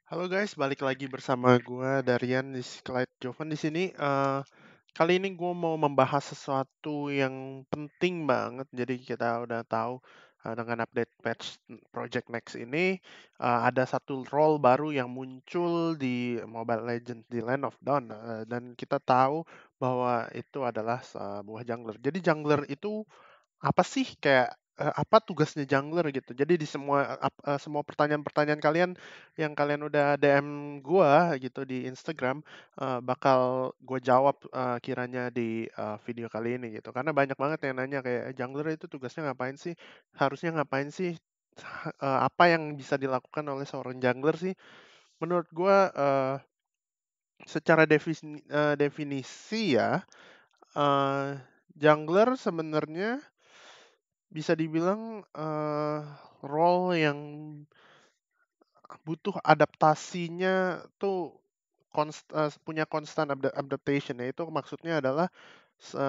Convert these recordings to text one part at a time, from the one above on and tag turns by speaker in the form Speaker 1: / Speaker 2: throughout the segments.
Speaker 1: Halo guys, balik lagi bersama gua Darian di Clyde Jovan di sini. Kali ini gua mau membahas sesuatu yang penting banget. Jadi kita udah tahu dengan update patch Project Next ini ada satu role baru yang muncul di Mobile Legends di Land of Dawn. Dan kita tahu bahwa itu adalah sebuah jungler. Jadi jungler itu apa sih kayak apa tugasnya jungler gitu. Jadi di semua pertanyaan-pertanyaan kalian yang kalian udah DM gua gitu di Instagram bakal gue jawab kiranya di video kali ini gitu. Karena banyak banget yang nanya kayak jungler itu tugasnya ngapain sih? Harusnya ngapain sih? Apa yang bisa dilakukan oleh seorang jungler sih? Menurut gua secara definisi ya jungler sebenarnya bisa dibilang, role yang butuh adaptasinya tuh punya constant adaptation ya, itu maksudnya adalah se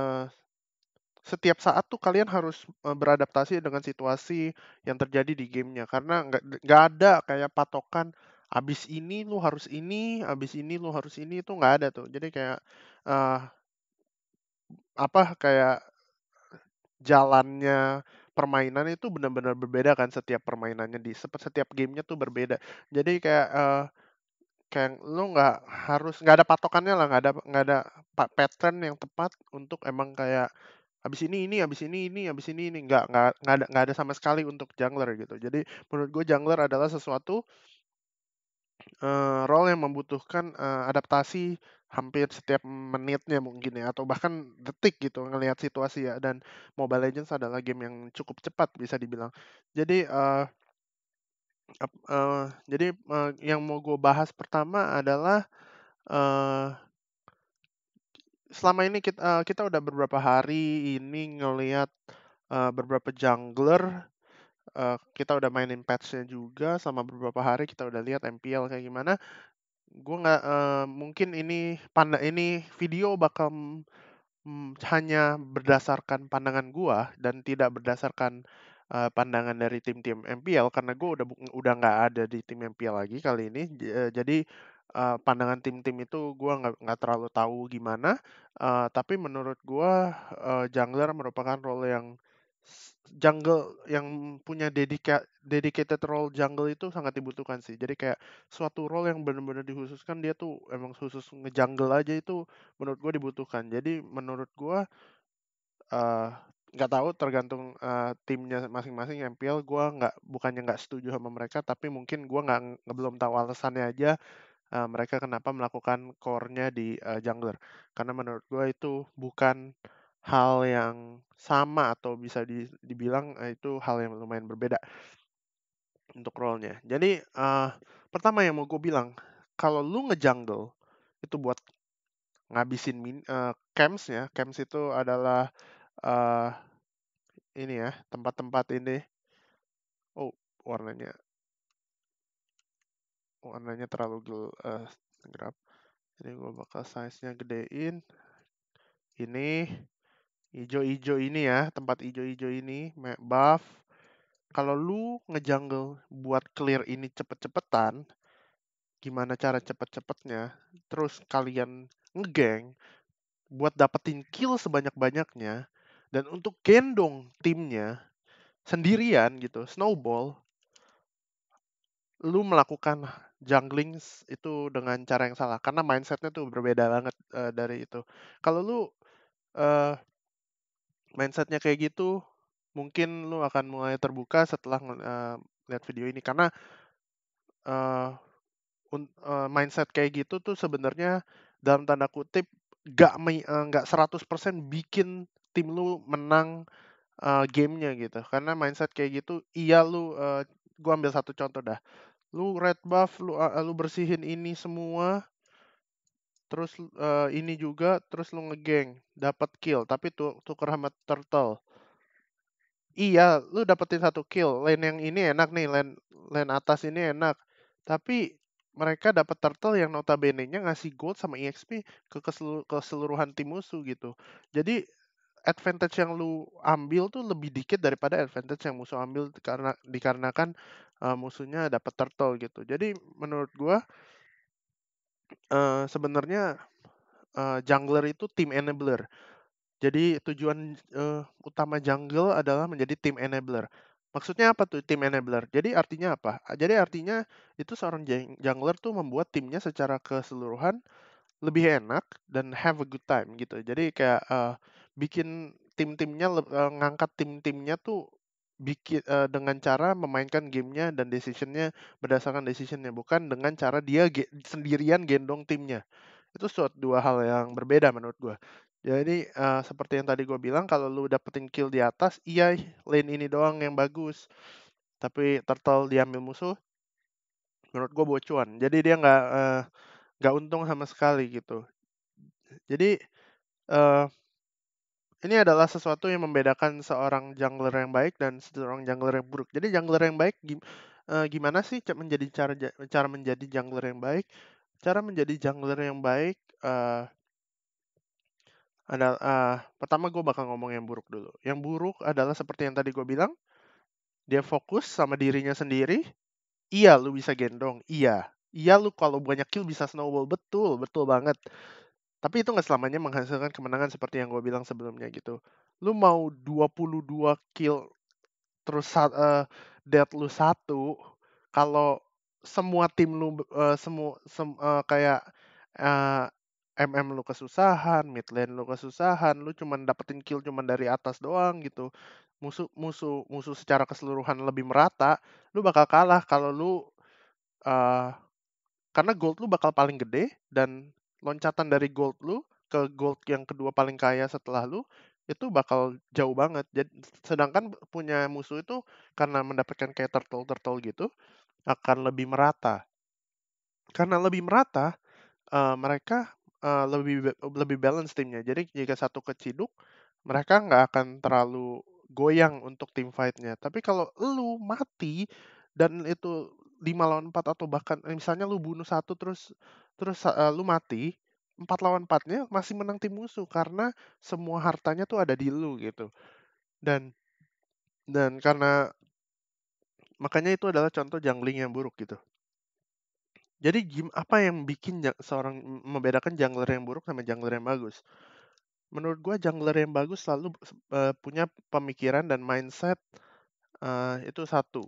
Speaker 1: setiap saat tuh kalian harus, beradaptasi dengan situasi yang terjadi di gamenya, karena nggak ada kayak patokan, "Abis ini lu harus ini, abis ini lu harus ini," itu nggak ada tuh. Jadi kayak, eee, kayak jalannya permainan itu benar-benar berbeda kan setiap permainannya setiap gamenya tuh berbeda. Jadi kayak, kayak lu nggak ada patokannya lah, nggak ada pattern yang tepat untuk emang kayak, habis ini, habis ini, habis ini, nggak ada sama sekali untuk jungler gitu. Jadi menurut gue jungler adalah sesuatu role yang membutuhkan, adaptasi hampir setiap menitnya mungkin ya, atau bahkan detik gitu ngelihat situasi ya, dan Mobile Legends adalah game yang cukup cepat bisa dibilang. Jadi, yang mau gue bahas pertama adalah, eee, selama ini kita udah beberapa hari ini ngelihat, beberapa jungler, kita udah mainin patch-nya juga selama beberapa hari, kita udah lihat MPL kayak gimana. Gue nggak mungkin ini video bakal, hanya berdasarkan pandangan gua dan tidak berdasarkan, pandangan dari tim-tim MPL karena gua udah nggak ada di tim MPL lagi kali ini. Jadi, pandangan tim-tim itu gua nggak terlalu tahu gimana, tapi menurut gua, jungler merupakan role yang jungle yang punya dedicated role jungle itu sangat dibutuhkan sih. Jadi kayak suatu role yang benar-benar dikhususkan dia tuh emang khusus nge-jungle aja itu menurut gue dibutuhkan. Jadi menurut gue, eee, nggak tahu tergantung, timnya masing-masing MPL, gue bukannya nggak setuju sama mereka, tapi mungkin gue belum tahu alasannya aja, mereka kenapa melakukan core-nya di, jungler. Karena menurut gue itu bukan hal yang sama atau bisa dibilang, itu hal yang lumayan berbeda untuk role-nya. Jadi, pertama yang mau gue bilang, kalau lu nge-jungle, itu buat ngabisin camps-nya. Camps itu adalah, eee, ini ya, tempat-tempat ini. Oh, warnanya warnanya terlalu gelap. Ini gue bakal size-nya gedein. Ini, ijo-ijo ini ya, tempat ijo-ijo ini, buff. Kalau lu nge-jungle buat clear ini cepet-cepetan, gimana cara cepet-cepetnya, terus kalian nge-gank buat dapetin kill sebanyak-banyaknya, dan untuk gendong timnya sendirian gitu, snowball, lu melakukan jungling itu dengan cara yang salah karena mindsetnya tuh berbeda banget dari itu. Kalau lu eh, mindsetnya kayak gitu, mungkin lu akan mulai terbuka setelah lihat video ini karena eh, mindset kayak gitu tuh sebenarnya dalam tanda kutip nggak 100% bikin tim lu menang gamenya gitu. Karena mindset kayak gitu, iya gua ambil satu contoh dah. Lu red buff, lu bersihin ini semua, terus ini juga, terus lu nge-gank, dapat kill, tapi tuker sama turtle. Iya, lu dapetin satu kill, lane yang ini enak nih, lane lane atas ini enak. Tapi mereka dapat turtle yang notabene-nya ngasih gold sama EXP keseluruhan tim musuh gitu. Jadi advantage yang lu ambil tuh lebih dikit daripada advantage yang musuh ambil dikarenakan, musuhnya dapat turtle gitu. Jadi menurut gua, sebenarnya, jungler itu team enabler. Jadi tujuan, utama jungle adalah menjadi team enabler. Maksudnya apa tuh team enabler? Jadi artinya apa? Jadi artinya itu seorang jungler tuh membuat timnya secara keseluruhan lebih enak dan have a good time gitu. Jadi kayak, bikin ngangkat tim-timnya tuh dengan cara memainkan gamenya dan decision-nya berdasarkan decision-nya, bukan dengan cara dia sendirian gendong timnya. Itu dua hal yang berbeda menurut gua. Jadi, seperti yang tadi gua bilang kalau lu dapetin kill di atas, iya lane ini doang yang bagus, tapi turtle diambil musuh, menurut gua bocuan. Jadi dia nggak untung sama sekali gitu. Jadi, eee, ini adalah sesuatu yang membedakan seorang jungler yang baik dan seorang jungler yang buruk. Jadi jungler yang baik gimana sih cara menjadi jungler yang baik? Cara menjadi jungler yang baik, pertama gue bakal ngomong yang buruk dulu. Yang buruk adalah seperti yang tadi gue bilang, dia fokus sama dirinya sendiri. Iya, lu bisa gendong. Iya. Iya, lu kalau banyak kill bisa snowball. Betul, betul banget. Tapi itu nggak selamanya menghasilkan kemenangan seperti yang gue bilang sebelumnya gitu. Lu mau 22 kill terus death lu satu, kalau semua tim lu kayak, eee, MM lu kesusahan, mid lane lu kesusahan, lu cuman dapetin kill cuman dari atas doang gitu, musuh musuh musuh secara keseluruhan lebih merata, lu bakal kalah kalau lu, eee karena gold lu bakal paling gede dan loncatan dari gold lu ke gold yang kedua paling kaya setelah lu, itu bakal jauh banget. Sedangkan punya musuh itu karena mendapatkan kayak turtle-turtle gitu, akan lebih merata. Karena lebih merata, mereka, lebih balance timnya. Jadi jika satu keciduk, mereka nggak akan terlalu goyang untuk tim fight-nya. Tapi kalau lu mati dan itu 5 lawan 4 atau bahkan misalnya lu bunuh satu terus terus, lu mati, 4 lawan 4-nya masih menang tim musuh karena semua hartanya tuh ada di lu gitu. Dan karena makanya itu adalah contoh jungling yang buruk gitu. Jadi apa yang bikin membedakan jungler yang buruk sama jungler yang bagus? Menurut gua jungler yang bagus selalu punya pemikiran dan mindset, itu satu.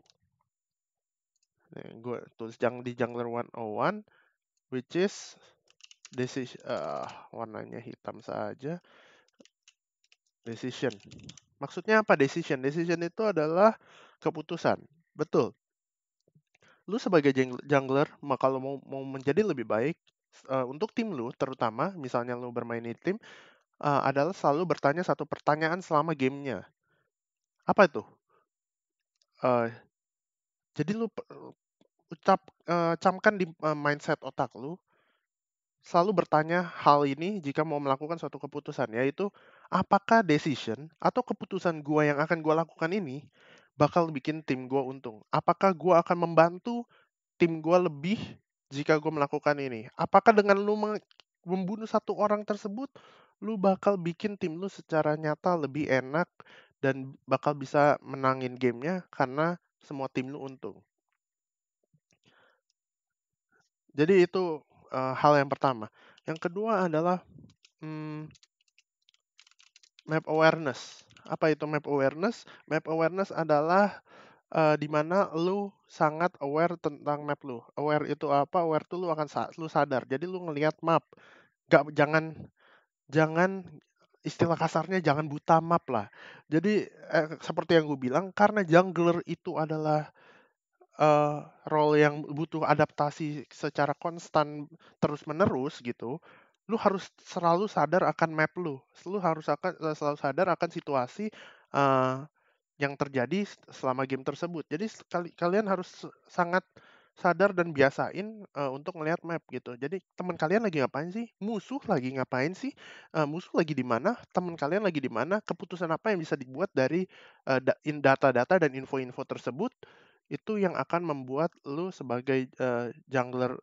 Speaker 1: Nih gua tulis di Jungler 101, which is warnanya hitam saja, decision. Maksudnya apa decision? Decision itu adalah keputusan. Betul. Lu sebagai jungler, kalau mau menjadi lebih baik, untuk tim lu terutama, misalnya lu bermain di tim, adalah selalu bertanya satu pertanyaan selama gamenya. Apa itu? Eee, jadi lu camkan di, mindset otak lu, selalu bertanya hal ini jika mau melakukan suatu keputusan, yaitu, apakah decision atau keputusan gua yang akan gua lakukan ini, bakal bikin tim gua untung? Apakah gua akan membantu tim gua lebih jika gua melakukan ini? Apakah dengan lu membunuh satu orang tersebut, lu bakal bikin tim lu secara nyata lebih enak dan bakal bisa menangin gamenya karena semua tim lu untung? Jadi itu, hal yang pertama. Yang kedua adalah, mmm, map awareness. Apa itu map awareness? Map awareness adalah, di mana lu sangat aware tentang map lu. Aware itu apa? Aware tuh lu sadar. Jadi lu ngelihat map, jangan jangan istilah kasarnya jangan buta map lah. Jadi, seperti yang gue bilang, karena jungler itu adalah role yang butuh adaptasi secara konstan terus-menerus gitu, lu harus selalu sadar akan map lu. Selalu sadar akan situasi, eee, yang terjadi selama game tersebut. Jadi kalian harus sangat sadar dan biasain, untuk melihat map gitu. Jadi teman kalian lagi ngapain sih? Musuh lagi ngapain sih? Musuh lagi di mana? Teman kalian lagi di mana? Keputusan apa yang bisa dibuat dari, data-data dan info-info tersebut, itu yang akan membuat lu sebagai, jungler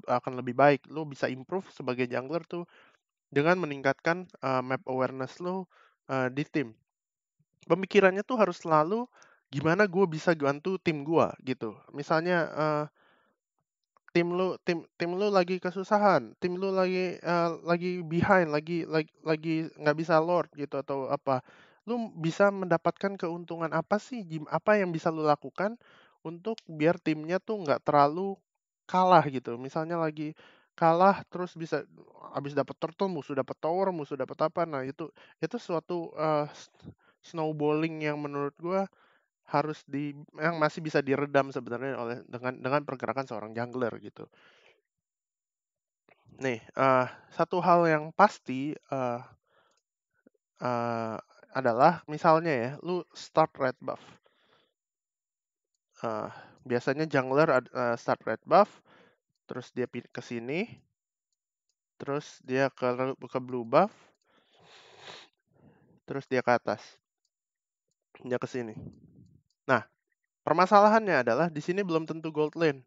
Speaker 1: akan lebih baik. Lu bisa improve sebagai jungler tuh dengan meningkatkan, map awareness lu, di tim. Pemikirannya tuh harus selalu, gimana gue bisa bantu tim gue gitu. Misalnya, tim lu lagi kesusahan, tim lu lagi behind, lagi nggak bisa lord gitu atau apa. Lu bisa mendapatkan keuntungan apa sih, apa yang bisa lu lakukan untuk biar timnya tuh nggak terlalu kalah gitu. Misalnya lagi kalah terus bisa habis dapat turtle, musuh dapat tower, musuh dapat apa. Nah, itu suatu snowballing yang menurut gua yang masih bisa diredam sebenarnya dengan pergerakan seorang jungler gitu. Nih, satu hal yang pasti, eee, adalah misalnya ya, lu start red buff. Eee, Biasanya jungler start red buff, terus dia ke sini, terus dia ke blue buff, terus dia ke atas, dia ke sini. Nah, permasalahannya adalah di sini belum tentu gold lane.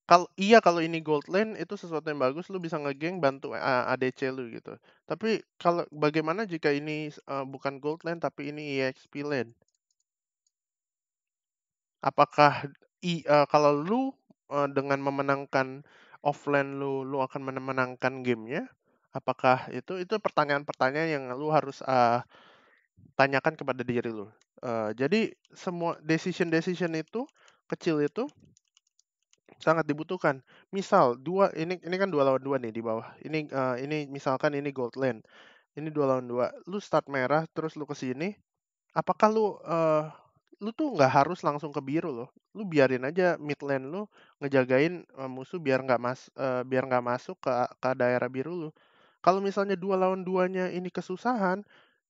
Speaker 1: Kalau ini gold lane itu sesuatu yang bagus, lu bisa ngegeng bantu ADC lu gitu. Tapi kalau bagaimana jika ini bukan gold lane tapi ini EXP lane? Apakah kalau lu dengan memenangkan offlane lu akan memenangkan gamenya? Apakah itu pertanyaan-pertanyaan yang lu harus tanyakan kepada diri lu. Jadi semua decision itu kecil itu sangat dibutuhkan. Misal ini kan 2 lawan 2 nih di bawah. Ini misalkan ini gold lane. Ini 2 lawan 2. Lu start merah terus lu ke sini. Apakah lu tuh nggak harus langsung ke biru loh. Lu biarin aja mid lane lu ngejagain musuh biar nggak masuk ke daerah biru lu. Kalau misalnya 2 lawan 2-nya ini kesusahan,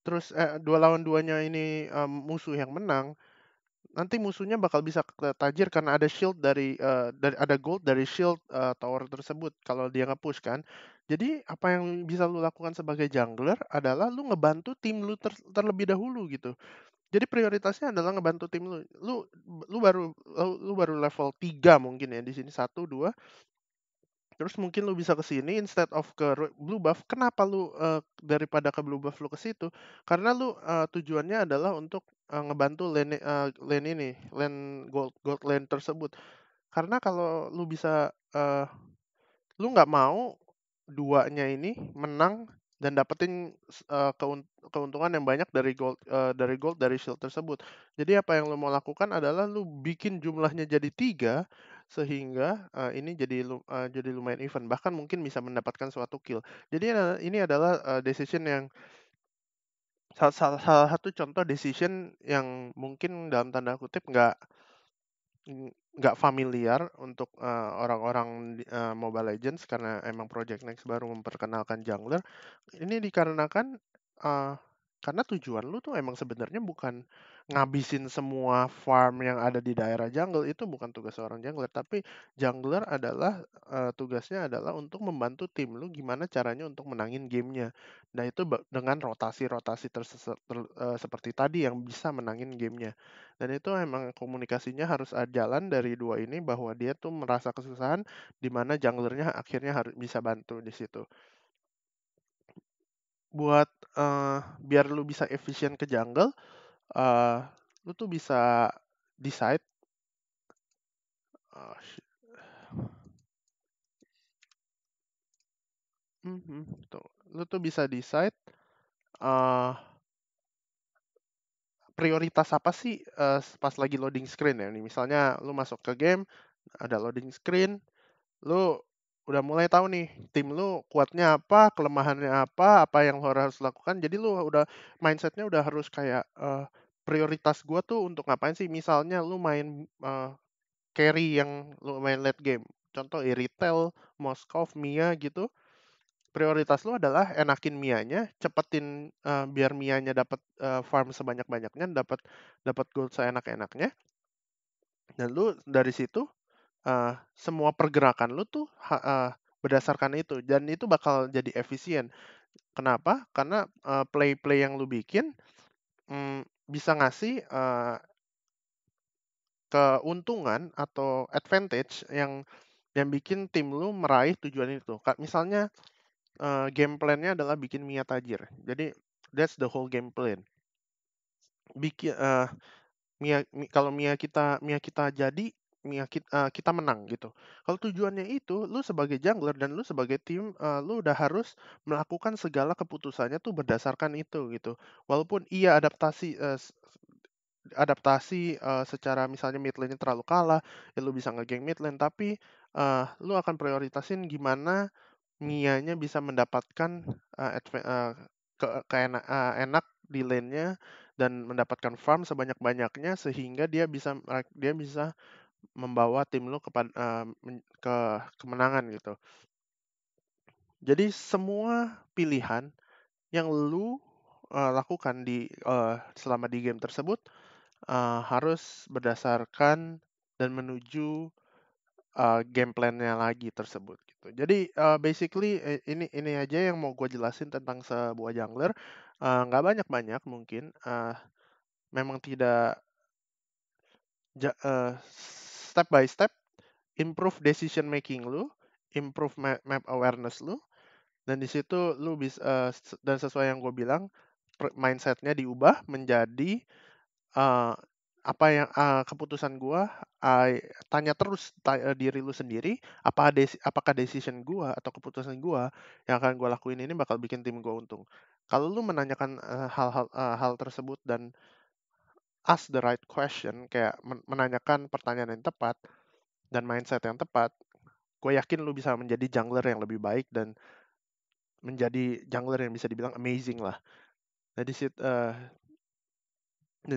Speaker 1: terus 2 lawan 2-nya ini musuh yang menang, nanti musuhnya bakal bisa tajir karena ada shield ada gold dari shield tower tersebut kalau dia nge-push kan. Jadi apa yang bisa lu lakukan sebagai jungler adalah lu ngebantu tim lu terlebih dahulu gitu. Jadi prioritasnya adalah ngebantu tim lu. Lu baru level 3 mungkin ya di sini 1 2. Terus mungkin lu bisa ke sini instead of ke blue buff. Kenapa lu daripada ke blue buff lu ke situ? Karena lu tujuannya adalah untuk ngebantu lane gold lane tersebut. Karena kalau lu bisa lu nggak mau duanya ini menang dan dapetin keuntungan yang banyak dari shield tersebut. Jadi apa yang lu mau lakukan adalah lu bikin jumlahnya jadi 3 sehingga jadi lumayan even, bahkan mungkin bisa mendapatkan suatu kill. Jadi ini adalah decision yang salah satu contoh decision yang mungkin dalam tanda kutip nggak familiar untuk orang-orang Mobile Legends karena emang Project Next baru memperkenalkan jungler. Ini dikarenakan uh, karena tujuan lu tuh emang sebenarnya bukan ngabisin semua farm yang ada di daerah jungle, itu bukan tugas seorang jungler, tapi jungler adalah tugasnya adalah untuk membantu tim lu gimana caranya untuk menangin gamenya. Nah itu dengan rotasi-rotasi seperti tadi yang bisa menangin gamenya. Dan itu emang komunikasinya harus jalan dari dua ini bahwa dia tuh merasa kesusahan di mana junglernya akhirnya harus bisa bantu di situ. Buat biar lu bisa efisien ke jungle, eee, lu tuh bisa decide, oh shit, tuh. Lu tuh bisa decide, eee, prioritas apa sih, pas lagi loading screen ya nih, misalnya lu masuk ke game, ada loading screen, lu udah mulai tahu nih tim lu kuatnya apa, kelemahannya apa yang lu harus lakukan. Jadi lu udah mindsetnya udah harus kayak prioritas gua tuh untuk ngapain sih? Misalnya lu main carry yang lu main late game. Contoh Iritel, Moskov, Mia gitu. Prioritas lu adalah enakin Mianya, cepetin biar Mianya dapat farm sebanyak-banyaknya, dapat dapat gold seenak-enaknya. Dan lu dari situ semua pergerakan lu tuh berdasarkan itu dan itu bakal jadi efisien. Kenapa? Karena play-play yang lu bikin bisa ngasih keuntungan atau advantage yang bikin tim lu meraih tujuan itu. Misalnya game plan-nya adalah bikin Mia tajir. Jadi That's the whole game plan. Bikin kalau Mia kita jadi, kita menang gitu. Kalau tujuannya itu, lu sebagai jungler dan lu sebagai tim, lu udah harus melakukan segala keputusannya tuh berdasarkan itu gitu. Walaupun iya secara misalnya mid lane-nya terlalu kalah, ya lu bisa nge-gank mid lane, tapi lu akan prioritasin gimana Mia-nya bisa mendapatkan enak di lane-nya dan mendapatkan farm sebanyak-banyaknya sehingga dia bisa membawa tim lu ke kemenangan gitu. Jadi semua pilihan yang lu lakukan selama di game tersebut harus berdasarkan dan menuju game plan-nya lagi tersebut gitu. Jadi basically ini aja yang mau gue jelasin tentang sebuah jungler. Nggak banyak-banyak mungkin. Memang tidak step by step improve decision making lu, improve map awareness lu, dan di situ lu dan sesuai yang gue bilang mindsetnya diubah menjadi eh, keputusan gua, tanya terus diri lu sendiri, apakah decision gua atau keputusan gua yang akan gua lakuin ini bakal bikin tim gua untung. Kalau lu menanyakan hal tersebut dan ask the right question, kayak menanyakan pertanyaan yang tepat dan mindset yang tepat, gue yakin lu bisa menjadi jungler yang lebih baik dan menjadi jungler yang bisa dibilang amazing lah. Nah, di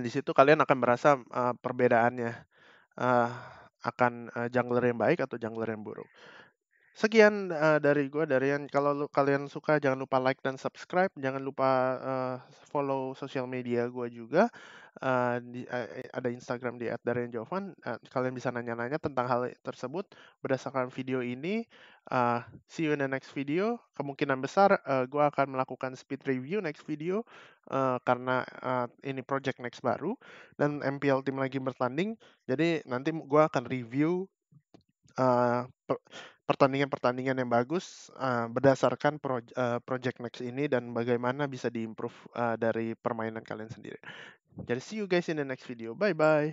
Speaker 1: situ kalian akan merasa perbedaannya akan jungler yang baik atau jungler yang buruk. Sekian dari gue, Darian. Kalau kalian suka, jangan lupa like dan subscribe. Jangan lupa follow sosial media gue juga. Ada Instagram di @darianjovan. Kalian bisa nanya-nanya tentang hal tersebut berdasarkan video ini. See you in the next video. Kemungkinan besar gue akan melakukan speed review next video karena ini project next baru dan MPL tim lagi bertanding. Jadi nanti gue akan review uh, pertandingan-pertandingan yang bagus berdasarkan project next ini dan bagaimana bisa diimprove dari permainan kalian sendiri. Jadi see you guys in the next video. Bye bye.